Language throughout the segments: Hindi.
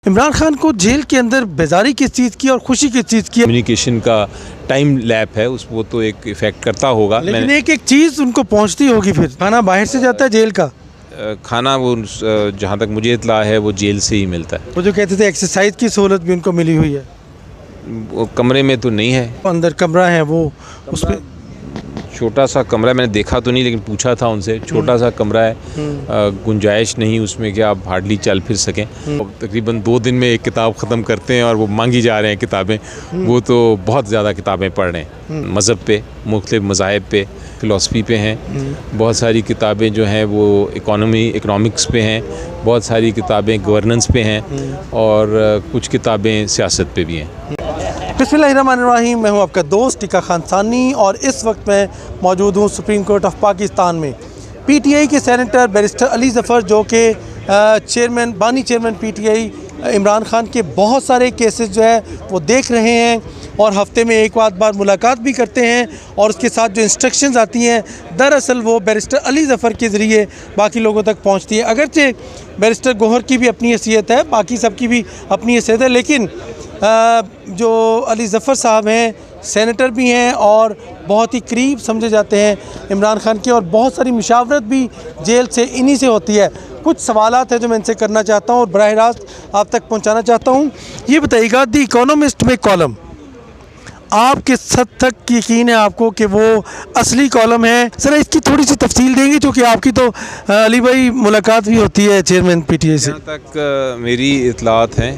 इमरान खान को जेल के अंदर बेजारी किस चीज़ की और खुशी किस चीज़ की? कम्युनिकेशन का टाइम लैप है, उस वो तो एक इफ़ेक्ट करता होगा। लेकिन एक एक चीज़ उनको पहुंचती होगी। फिर खाना बाहर से जाता है जेल का? खाना वो जहाँ तक मुझे इत्तला है वो जेल से ही मिलता है। वो जो कहते थे एक्सरसाइज की सहूलत भी उनको मिली हुई है। वो कमरे में तो नहीं है, अंदर कमरा है वो, उसमें छोटा सा कमरा, मैंने देखा तो नहीं लेकिन पूछा था उनसे, छोटा सा कमरा है, गुंजाइश नहीं उसमें कि आप हार्डली चल फिर सकें। तकरीबन 2 दिन में एक किताब ख़त्म करते हैं और वो मांगी जा रहे हैं किताबें। वो तो बहुत ज़्यादा किताबें पढ़ रहे हैं, मज़हब पे, मुख्तलिफ़ मज़ाहिब पे, फ़िलासफ़ी पे हैं। बहुत सारी किताबें जो हैं वो इकनॉमिक्स पे हैं, बहुत सारी किताबें गवर्नेंस पे हैं और कुछ किताबें सियासत पे भी हैं। बिस्मिल्लाहिर्रहमानिर्रहीम। मैं हूं आपका दोस्त टीका खान सानी और इस वक्त मैं मौजूद हूं सुप्रीम कोर्ट ऑफ पाकिस्तान में। पीटीआई के सेनेटर बैरिस्टर अली ज़फ़र जो कि बानी चेयरमैन पीटीआई इमरान खान के बहुत सारे केसेस जो है वो देख रहे हैं और हफ्ते में एक बार मुलाकात भी करते हैं और उसके साथ जो इंस्ट्रक्शंस आती हैं दरअसल वो बैरिस्टर अली ज़फ़र के ज़रिए बाकी लोगों तक पहुंचती है। अगरचे बैरिस्टर गौहर की भी अपनी हैसियत है, बाकी सब की भी अपनी हैसियत है, लेकिन जो अली ज़फ़र साहब हैं सेनेटर भी हैं और बहुत ही करीब समझे जाते हैं इमरान खान के, और बहुत सारी मुशावरत भी जेल से इन्हीं से होती है। कुछ सवालात हैं जो मैं इनसे करना चाहता हूँ और बराह रास्त आप तक पहुँचाना चाहता हूँ। ये बताइएगा, द इकोनॉमिस्ट में कॉलम आप किस हद तक यकीन है आपको कि वो असली कॉलम है? सर इसकी थोड़ी सी तफसील देंगे, क्योंकि आपकी तो अली भाई मुलाकात भी होती है चेयरमैन पीटीआई से। जहाँ तक मेरी इतलात हैं,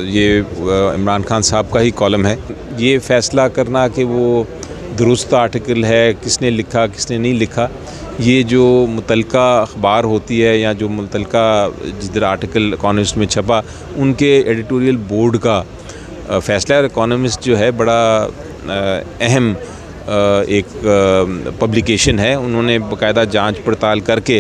ये इमरान खान साहब का ही कॉलम है। ये फ़ैसला करना कि वो दुरुस्त आर्टिकल है, किसने लिखा किसने नहीं लिखा, ये जो मुतलका अखबार होती है या जो मुतलका जिधर आर्टिकल इकोनॉमिस्ट में छपा उनके एडिटोरियल बोर्ड का फ़ैसला है। इकोनॉमिस्ट जो है बड़ा अहम एक पब्लिकेशन है, उन्होंने बाकायदा जांच पड़ताल करके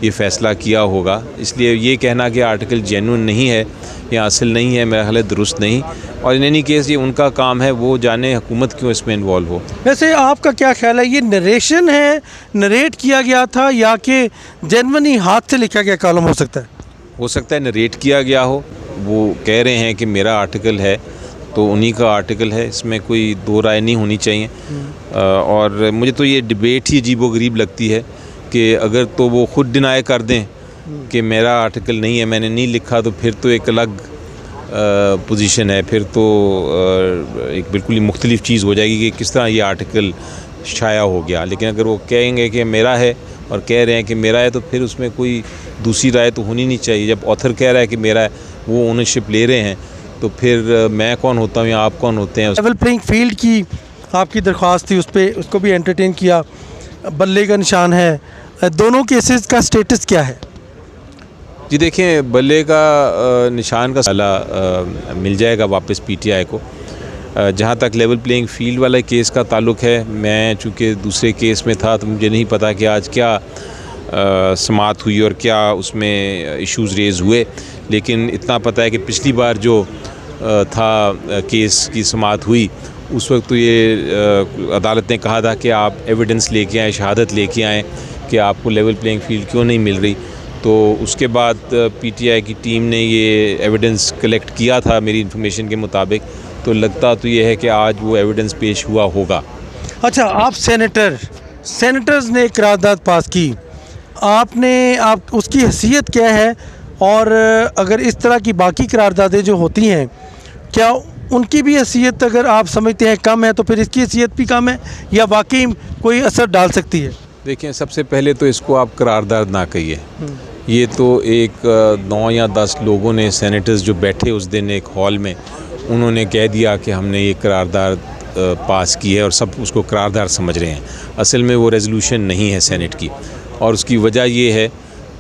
ये फ़ैसला किया होगा। इसलिए ये कहना कि आर्टिकल जेन्युइन नहीं है या असल नहीं है, मेरा ख्याल है दुरुस्त नहीं। और इन एनी केस ये उनका काम है, वो जाने हुकूमत क्यों इसमें इन्वॉल्व हो। वैसे आपका क्या ख्याल है, ये नरेशन है, नरेट किया गया था या कि जेन्युइनली हाथ से लिखा गया कॉलम हो सकता है? हो सकता है नरेट किया गया हो। वो कह रहे हैं कि मेरा आर्टिकल है तो उन्हीं का आर्टिकल है, इसमें कोई दो राय नहीं होनी चाहिए। और मुझे तो ये डिबेट ही अजीबोगरीब लगती है कि अगर तो वो ख़ुद डिनाई कर दें कि मेरा आर्टिकल नहीं है, मैंने नहीं लिखा, तो फिर तो एक अलग पोजीशन है, फिर तो एक बिल्कुल ही मुख्तलिफ चीज़ हो जाएगी कि किस तरह ये आर्टिकल शाया हो गया। लेकिन अगर वो कहेंगे कि मेरा है और कह रहे हैं कि मेरा है, तो फिर उसमें कोई दूसरी राय तो होनी नहीं चाहिए। जब ऑथर कह रहा है कि मेरा है, वो ओनरशिप ले रहे हैं, तो फिर मैं कौन होता हूँ या आप कौन होते हैं? लेवल प्लेइंग फील्ड की आपकी दरख्वास्त थी, उस पर उसको भी एंटरटेन किया। बल्ले का निशान है, दोनों केसेस का स्टेटस क्या है? जी देखें, बल्ले का निशान का साला मिल जाएगा वापस पीटीआई को। जहाँ तक लेवल प्लेइंग फील्ड वाला केस का ताल्लुक़ है, मैं चूँकि दूसरे केस में था तो मुझे नहीं पता कि आज क्या समाअत हुई और क्या उसमें इश्यूज़ रेज़ हुए, लेकिन इतना पता है कि पिछली बार जो था केस की समाअत हुई उस वक्त तो ये अदालत ने कहा था कि आप एविडेंस लेके आएँ, शहादत लेके आएँ कि आपको लेवल प्लेइंग फील्ड क्यों नहीं मिल रही। तो उसके बाद पीटीआई की टीम ने ये एविडेंस कलेक्ट किया था मेरी इन्फॉर्मेशन के मुताबिक, तो लगता तो ये है कि आज वो एविडेंस पेश हुआ होगा। अच्छा, आप सेनेटर्स ने करारदाद पास की, आप उसकी हैसियत क्या है? और अगर इस तरह की बाकी करारदादें जो होती हैं, क्या उनकी भी हैसियत अगर आप समझते हैं कम है, तो फिर इसकी हैसियत भी कम है या वाकई कोई असर डाल सकती है? देखें, सबसे पहले तो इसको आप करारदाद ना कहिए। ये तो एक 9 या 10 लोगों ने, सेनेटर्स जो बैठे उस दिन एक हॉल में, उन्होंने कह दिया कि हमने ये करारदाद पास की है और सब उसको करारदाद समझ रहे हैं। असल में वो रेजोल्यूशन नहीं है सेनेट की, और उसकी वजह ये है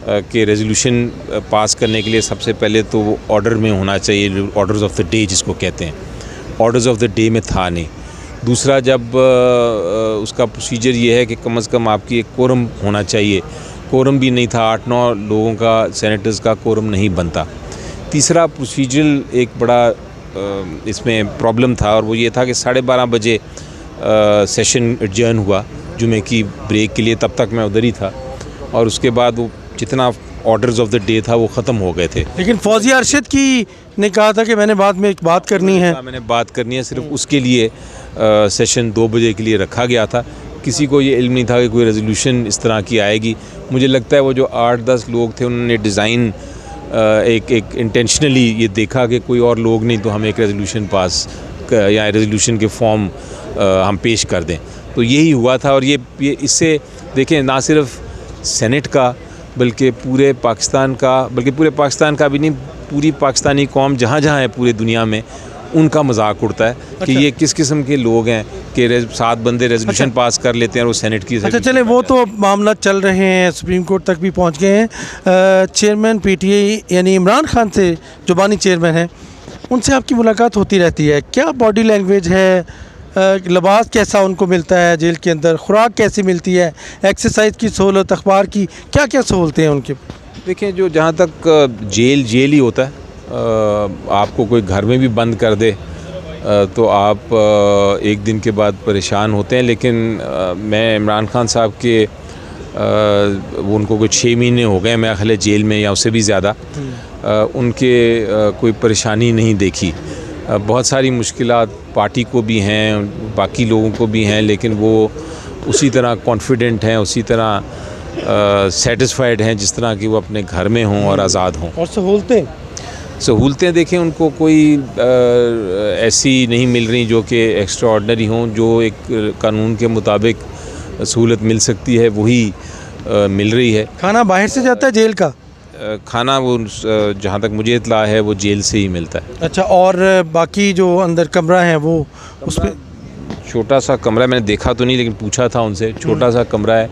कि रेजोल्यूशन पास करने के लिए सबसे पहले तो वो ऑर्डर में होना चाहिए, ऑर्डर्स ऑफ द डे जिसको कहते हैं। ऑर्डर्स ऑफ द डे में था नहीं। दूसरा, जब उसका प्रोसीजर ये है कि कम से कम आपकी एक कोरम होना चाहिए, कोरम भी नहीं था, 8-9 लोगों का, सेनेटर्स का कोरम नहीं बनता। तीसरा, प्रोसीजरल एक बड़ा इसमें प्रॉब्लम था, और वो ये था कि 12:30 बजे सेशन एडजर्न हुआ जुमे की ब्रेक के लिए, तब तक मैं उधर ही था, और उसके बाद वो जितना ऑर्डर्स ऑफ द डे था वो ख़त्म हो गए थे। लेकिन फौजिया अरशद की ने कहा था कि मैंने बाद में एक बात करनी है। मैंने बात करनी है, सिर्फ उसके लिए सेशन 2 बजे के लिए रखा गया था। किसी को ये इल्म नहीं था कि कोई रेजोल्यूशन इस तरह की आएगी। मुझे लगता है वो जो 8-10 लोग थे उन्होंने डिज़ाइन एक इंटेंशनली ये देखा कि कोई और लोग नहीं तो हम एक रेजोल्यूशन पास या रेजोल्यूशन के फॉर्म हम पेश कर दें, तो यही हुआ था। और ये इससे देखें ना सिर्फ सेनेट का बल्कि पूरे पाकिस्तान का भी नहीं, पूरी पाकिस्तानी कौम जहाँ जहाँ है पूरे दुनिया में उनका मजाक उड़ता है कि ये किस किस्म के लोग हैं कि 7 बंदे रेजोल्यूशन पास कर लेते हैं और वो सेनेट की। अच्छा चले, वो तो मामला चल रहे हैं, सुप्रीम कोर्ट तक भी पहुंच गए हैं। चेयरमैन पीटीआई यानी इमरान खान से, जो बानी चेयरमैन हैं, उनसे आपकी मुलाकात होती रहती है। क्या बॉडी लैंग्वेज है, लिबास कैसा उनको मिलता है जेल के अंदर, खुराक कैसी मिलती है, एक्सरसाइज की सहूलत, अखबार की क्या क्या सहूलतें हैं उनके? देखिए, जो जहाँ तक जेल ही होता है, आपको कोई घर में भी बंद कर दे तो आप एक दिन के बाद परेशान होते हैं। लेकिन मैं इमरान खान साहब के वो उनको कोई 6 महीने हो गए मेरा ख्याल है जेल में या उससे भी ज़्यादा, उनके कोई परेशानी नहीं देखी। बहुत सारी मुश्किलात पार्टी को भी हैं, बाकी लोगों को भी हैं, लेकिन वो उसी तरह कॉन्फिडेंट हैं, उसी तरह सेटिस्फाइड हैं जिस तरह कि वो अपने घर में हों और आज़ाद हों। और सहूलतें देखें, उनको कोई ऐसी नहीं मिल रही जो कि एक्स्ट्रा ऑर्डनरी हों। जो एक कानून के मुताबिक सहूलत मिल सकती है वही मिल रही है। खाना बाहर से जाता है जेल का? खाना वो जहाँ तक मुझे इत्तला है वो जेल से ही मिलता है। अच्छा, और बाकी जो अंदर कमरा है वो उसमें छोटा सा कमरा, मैंने देखा तो नहीं लेकिन पूछा था उनसे, छोटा सा कमरा है,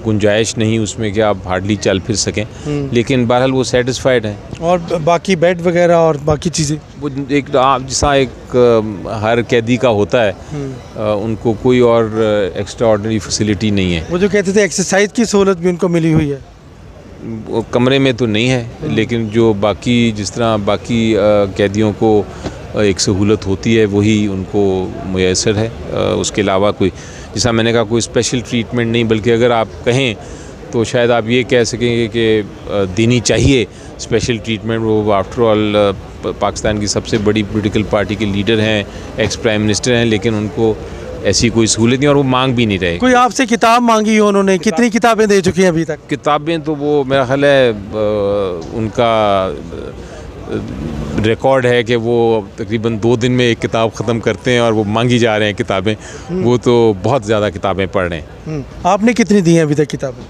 गुंजाइश नहीं उसमें कि आप हार्डली चल फिर सकें, लेकिन बहरहाल वो सेटिस्फाइड हैं। और बाकी बेड वगैरह और बाकी चीज़ें वो एक जैसा एक हर कैदी का होता है, उनको कोई और एक्स्ट्रा ऑर्डिनरी फैसिलिटी नहीं है। वो जो कहते थे एक्सरसाइज की सहूलत भी उनको मिली हुई है, वो कमरे में तो नहीं है, लेकिन जो बाकी जिस तरह बाकी कैदियों को एक सहूलत होती है वही उनको मुयसर है। उसके अलावा कोई, जैसा मैंने कहा, कोई स्पेशल ट्रीटमेंट नहीं, बल्कि अगर आप कहें तो शायद आप ये कह सकेंगे कि देनी चाहिए स्पेशल ट्रीटमेंट। वो आफ्टर ऑल पाकिस्तान की सबसे बड़ी पॉलिटिकल पार्टी के लीडर हैं, एक्स प्राइम मिनिस्टर हैं, लेकिन उनको ऐसी कोई सहूलत नहीं और वो मांग भी नहीं रहे। कोई आपसे किताब मांगी हो उन्होंने? कितनी किताबें दे चुकी हैं अभी तक? किताबें तो वो मेरा ख्याल है उनका रिकॉर्ड है कि वो तकरीबन 2 दिन में एक किताब ख़त्म करते हैं और वो मांगी जा रहे हैं किताबें। वो तो बहुत ज़्यादा किताबें पढ़ रहे हैं। आपने कितनी दी हैं अभी तक किताबें?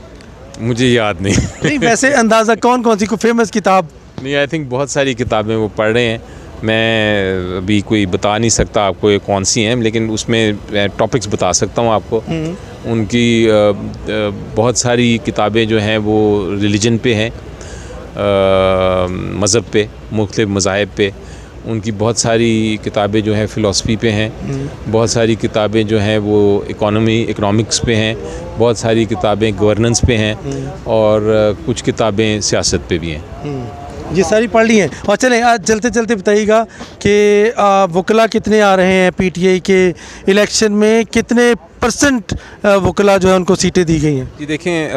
मुझे याद नहीं। नहीं, वैसे अंदाज़ा कौन कौन सी कोई फेमस किताब? नहीं, आई थिंक बहुत सारी किताबें वो पढ़ रहे हैं। मैं अभी कोई बता नहीं सकता आपको ये कौन सी हैं, लेकिन उसमें टॉपिक्स बता सकता हूँ आपको। उनकी बहुत सारी किताबें जो हैं वो रिलीजन पे हैं, मज़हब पे, मुख्तलिफ़ मज़ाहिब पे। उनकी बहुत सारी किताबें जो हैं फ़िलासफ़ी पे हैं, बहुत सारी किताबें जो हैं वो इकोनॉमिक्स पे हैं, बहुत सारी किताबें गवर्नेंस पे हैं, और कुछ किताबें सियासत पे भी हैं। ये सारी पढ़ ली हैं। और चलें, आज चलते चलते बताइएगा कि वकला कितने आ रहे हैं पीटीआई के इलेक्शन में, कितने % वकला जो है उनको सीटें दी गई हैं? जी देखें,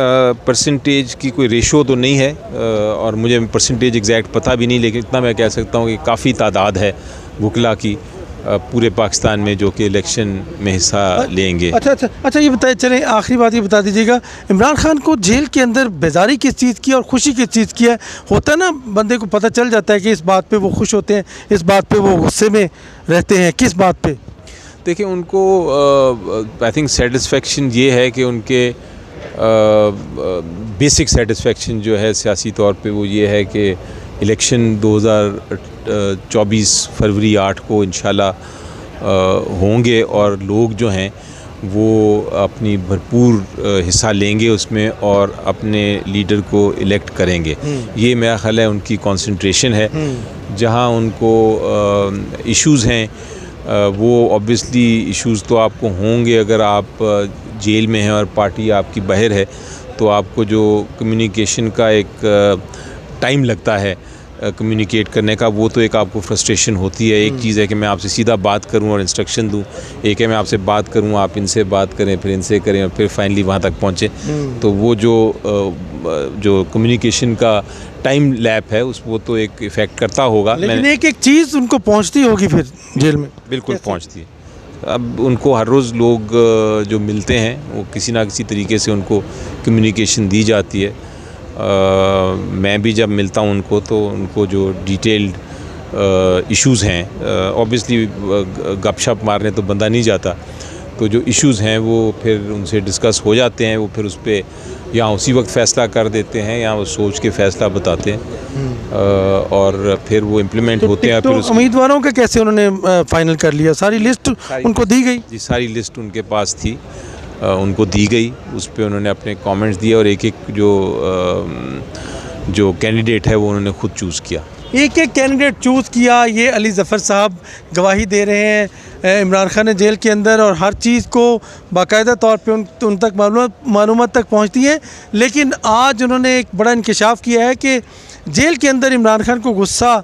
परसेंटेज की कोई रेशो तो नहीं है, और मुझे परसेंटेज एग्जैक्ट पता भी नहीं, लेकिन इतना मैं कह सकता हूँ कि काफ़ी तादाद है वकला की पूरे पाकिस्तान में जो कि इलेक्शन में हिस्सा लेंगे। अच्छा, ये बताइए, चलें आखिरी बात ये बता दीजिएगा, इमरान खान को जेल के अंदर बेजारी किस चीज़ की और खुशी किस चीज़ की है? होता है ना, बंदे को पता चल जाता है कि इस बात पे वो खुश होते हैं, इस बात पे वो गुस्से में रहते हैं, किस बात पे? देखिए, उनको आई थिंक सेटिस्फेक्शन ये है कि उनके बेसिक सेटिस्फेक्शन जो है सियासी तौर पे वो ये है कि इलेक्शन 2024 फरवरी 8 को इंशाल्लाह होंगे और लोग जो हैं वो अपनी भरपूर हिस्सा लेंगे उसमें और अपने लीडर को इलेक्ट करेंगे। ये मेरा ख्याल है उनकी कंसंट्रेशन है। जहां उनको इश्यूज़ हैं वो ऑब्वियसली इश्यूज़ तो आपको होंगे अगर आप जेल में हैं और पार्टी आपकी बाहर है, तो आपको जो कम्युनिकेशन का एक टाइम लगता है कम्युनिकेट करने का, वो तो एक आपको फ्रस्ट्रेशन होती है। एक चीज़ है कि मैं आपसे सीधा बात करूं और इंस्ट्रक्शन दूं, एक है मैं आपसे बात करूं, आप इनसे बात करें, फिर इनसे करें और फिर फाइनली वहां तक पहुंचे। तो वो जो कम्युनिकेशन का टाइम लैप है उस वो तो एक इफ़ेक्ट करता होगा। लेकिन एक एक चीज़ उनको पहुंचती होगी फिर जेल में। बिल्कुल पहुंचती है। अब उनको हर रोज़ लोग जो मिलते हैं वो किसी ना किसी तरीके से उनको कम्युनिकेशन दी जाती है। मैं भी जब मिलता हूँ उनको तो उनको जो डिटेल्ड इश्यूज़ हैं, ऑब्वियसली गपशप मारने तो बंदा नहीं जाता, तो जो इश्यूज़ हैं वो फिर उनसे डिस्कस हो जाते हैं। वो फिर उस पर या उसी वक्त फ़ैसला कर देते हैं या वो सोच के फ़ैसला बताते हैं और फिर वो इम्प्लीमेंट होते हैं। फिर उम्मीदवारों का कैसे उन्होंने फाइनल कर लिया? सारी लिस्ट उनको दी गई? जी, सारी लिस्ट उनके पास थी, उनको दी गई, उस पर उन्होंने अपने कमेंट्स दिए और एक एक जो कैंडिडेट है वो उन्होंने खुद चूज़ किया। एक एक कैंडिडेट चूज़ किया। ये अली ज़फ़र साहब गवाही दे रहे हैं इमरान खान है जेल के अंदर, और हर चीज़ को बाकायदा तौर पे उन तक मालूमात तक पहुंचती है। लेकिन आज उन्होंने एक बड़ा इंकशाफ किया है कि जेल के अंदर इमरान खान को गुस्सा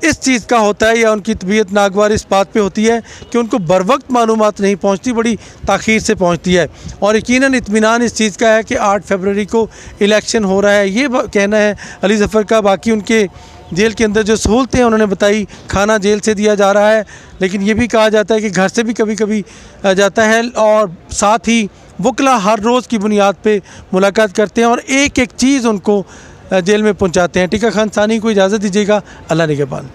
इस चीज़ का होता है या उनकी तबीयत नागवार इस बात पे होती है कि उनको बर वक्त मालूमात नहीं पहुंचती, बड़ी ताख़ीर से पहुंचती है। और यकीनन इत्मीनान इस चीज़ का है कि 8 फरवरी को इलेक्शन हो रहा है, ये कहना है अली ज़फ़र का। बाकी उनके जेल के अंदर जो सहूलतें उन्होंने बताई, खाना जेल से दिया जा रहा है, लेकिन ये भी कहा जाता है कि घर से भी कभी कभी जाता है, और साथ ही वकला हर रोज़ की बुनियाद पे मुलाकात करते हैं और एक एक चीज़ उनको जेल में पहुंचाते हैं। टीका खान सानी को इजाज़त दीजिएगा। अल्लाह निगहबान।